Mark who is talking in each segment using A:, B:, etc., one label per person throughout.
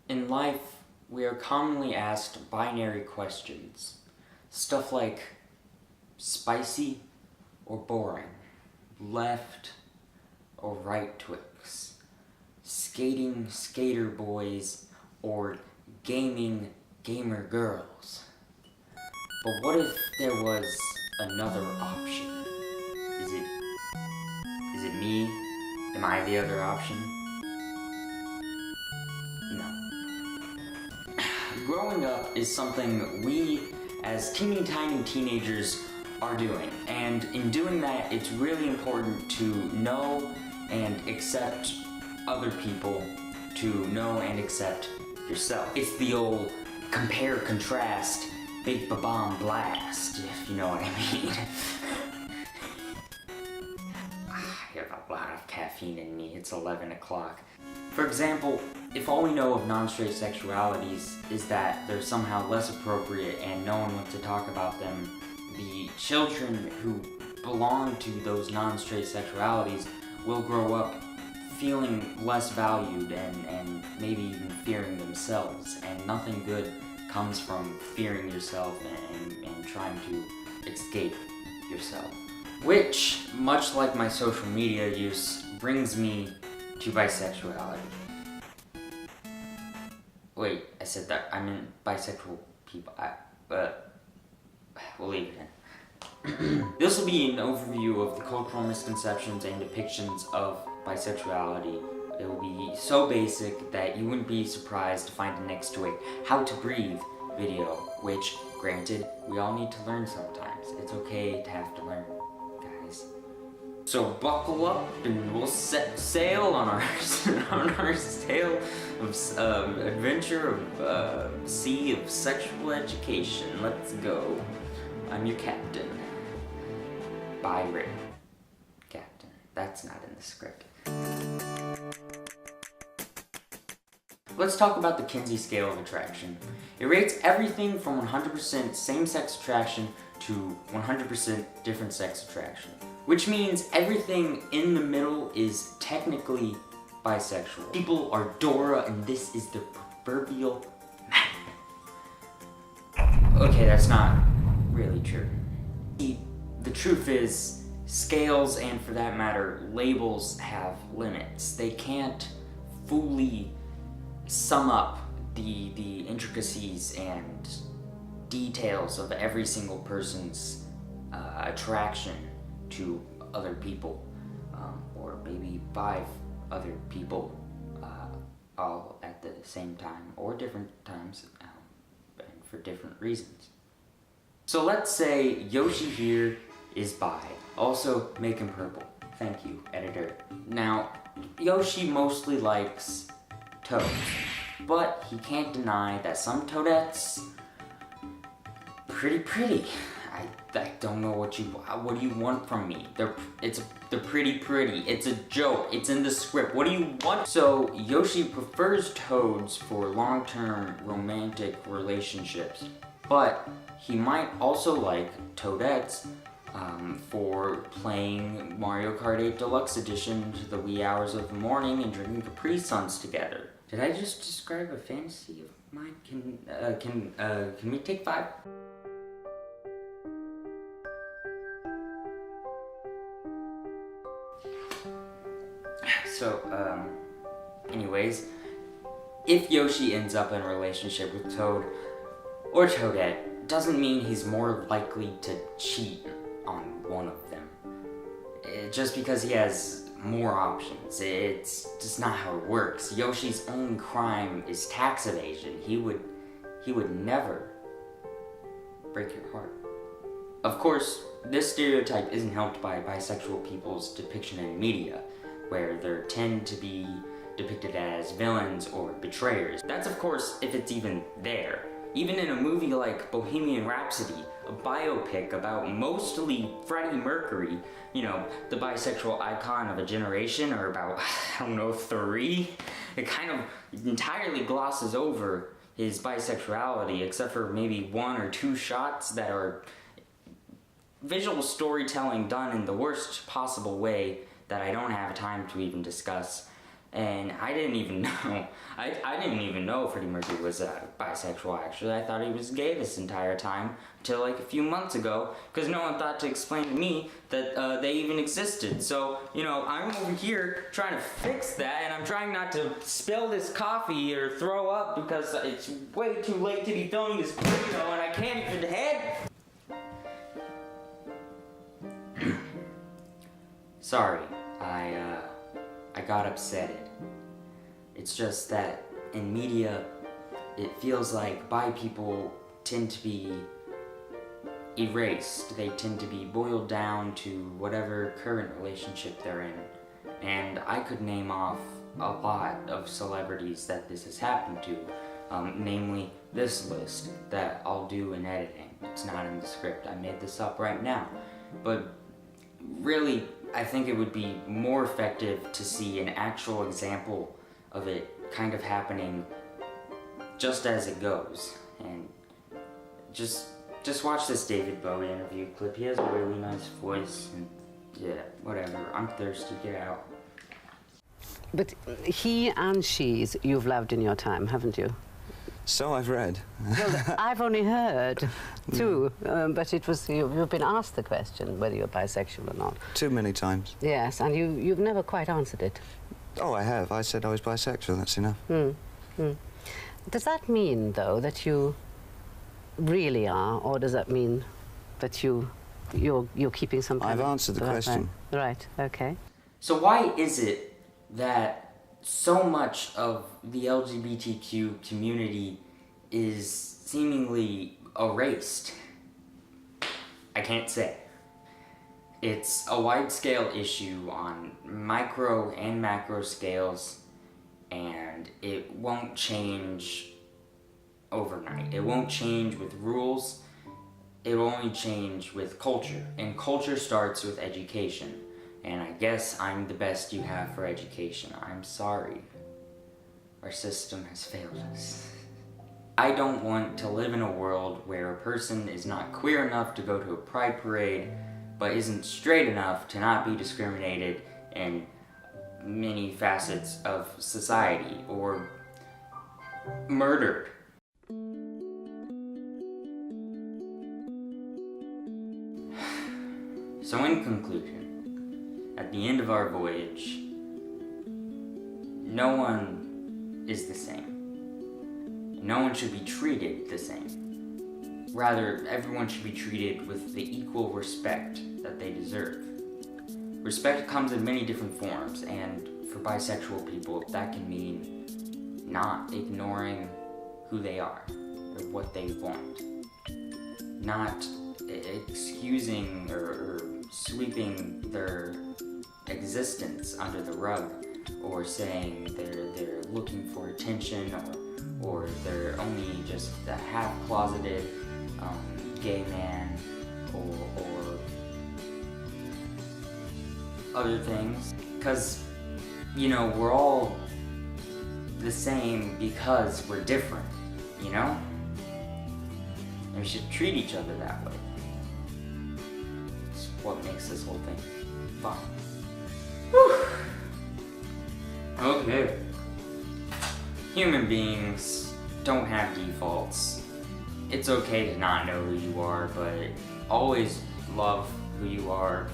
A: In life, we are commonly asked binary questions. Stuff like spicy or boring, left or right Twix, skating skater boys or gaming gamer girls. But what if there was another option? Is it me? Am I the other option? No. Growing up is something we, as teeny tiny teenagers, are doing. And in doing that, it's really important to know and accept other people, to know and accept yourself. It's the old compare, contrast, big ba-bomb blast, if you know what I mean. I have a lot of caffeine in me. It's 11 o'clock. For example, if all we know of non-straight sexualities is that they're somehow less appropriate and no one wants to talk about them, the children who belong to those non-straight sexualities will grow up feeling less valued and maybe even fearing themselves, and nothing good comes from fearing yourself and trying to escape yourself. Which, much like my social media use, brings me to bisexuality. Wait, I said that. I meant bisexual people. We'll leave it in. This will be an overview of the cultural misconceptions and depictions of bisexuality. It will be so basic that you wouldn't be surprised to find next to a How to Breathe video, which, granted, we all need to learn sometimes. It's okay to have to learn, guys. So buckle up and we'll set sail on our on our sail of adventure of sea of sexual education. Let's go. I'm your captain. Byron. Captain. That's not in the script. Let's talk about the Kinsey scale of attraction. It rates everything from 100% same-sex attraction to 100% different sex attraction, which means everything in the middle is technically bisexual. People are Dora and this is the proverbial man. Okay, that's not really true. The truth is, scales, and for that matter, labels have limits. They can't fully sum up the intricacies and details of every single person's attraction to other people, or maybe 5 other people all at the same time, or different times, and for different reasons. So let's say Yoshi here is bi. Also, make him purple. Thank you, editor. Now, Yoshi mostly likes toads, but he can't deny that some Toadettes pretty. I don't know what do you want from me? They're pretty. It's a joke. It's in the script. What do you want? So Yoshi prefers toads for long-term romantic relationships, but he might also like Toadettes for playing Mario Kart 8 Deluxe Edition to the wee hours of the morning and drinking Capri Suns together. Did I just describe a fantasy of mine? Can we take 5? So, anyways, if Yoshi ends up in a relationship with Toad or Toadette, doesn't mean he's more likely to cheat on one of them. Just because he has more options. It's just not how it works. Yoshi's only crime is tax evasion. He would never break your heart. Of course, this stereotype isn't helped by bisexual people's depiction in media, where they tend to be depicted as villains or betrayers. That's of course if it's even there. Even in a movie like Bohemian Rhapsody, a biopic about mostly Freddie Mercury, you know, the bisexual icon of a generation, or about, I don't know, 3, it kind of entirely glosses over his bisexuality, except for maybe 1 or 2 shots that are visual storytelling done in the worst possible way that I don't have time to even discuss. And I didn't even know. I didn't even know Freddie Mercury was bisexual, actually. I thought he was gay this entire time, until like a few months ago, because no one thought to explain to me that they even existed. So, you know, I'm over here trying to fix that, and I'm trying not to spill this coffee or throw up because it's way too late to be filming this video, and I can't even head. Sorry, I got upset. It's just that in media, it feels like bi people tend to be erased. They tend to be boiled down to whatever current relationship they're in. And I could name off a lot of celebrities that this has happened to, namely this list that I'll do in editing. It's not in the script. I made this up right now. But really, I think it would be more effective to see an actual example of it kind of happening just as it goes. And just watch this David Bowie interview clip. He has a really nice voice, and yeah, whatever. I'm thirsty, get out.
B: But he and she's you've loved in your time, haven't you?
C: So I've read.
B: Well, I've only heard too, but it was you've been asked the question whether you're bisexual or not.
C: Too many times.
B: Yes, and you've never quite answered it.
C: Oh, I have. I said I was bisexual, that's enough.
B: Does that mean, though, that you really are, or does that mean that you're keeping some kind
C: I've
B: of...
C: answered the question.
B: Right, okay.
A: So why is it that so much of the LGBTQ community is seemingly erased? I can't say. It's a wide-scale issue on micro and macro scales, and it won't change overnight. It won't change with rules. It will only change with culture, and culture starts with education. And I guess I'm the best you have for education. I'm sorry. Our system has failed us. I don't want to live in a world where a person is not queer enough to go to a pride parade, but isn't straight enough to not be discriminated in many facets of society, or murdered. So in conclusion, at the end of our voyage, no one is the same. No one should be treated the same. Rather, everyone should be treated with the equal respect that they deserve. Respect comes in many different forms, and for bisexual people, that can mean not ignoring who they are or what they want. Not excusing or sweeping their existence under the rug, or saying they're looking for attention, or they're only just a half-closeted gay man, or other things. Because, you know, we're all the same because we're different, you know? And we should treat each other that way. It's what makes this whole thing fun. Whew. Okay. Human beings don't have defaults. It's okay to not know who you are, but always love who you are.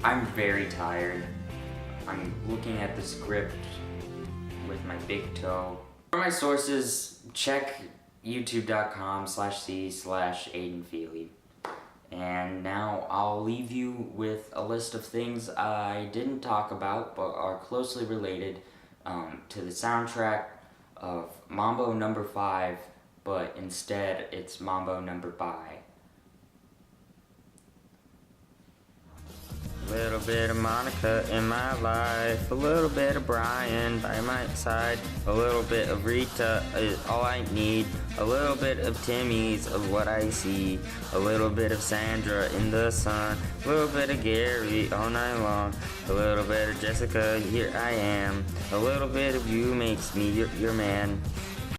A: I'm very tired. I'm looking at the script with my big toe. For my sources, check youtube.com/c/AidenFeely. And now I'll leave you with a list of things I didn't talk about but are closely related to the soundtrack of Mambo No. 5, but instead it's Mambo No. Bi. A little bit of Monica in my life, a little bit of Brian by my side, a little bit of Rita is all I need, a little bit of Timmy's of what I see, a little bit of Sandra in the sun, a little bit of Gary all night long, a little bit of Jessica, here I am, a little bit of you makes me your man.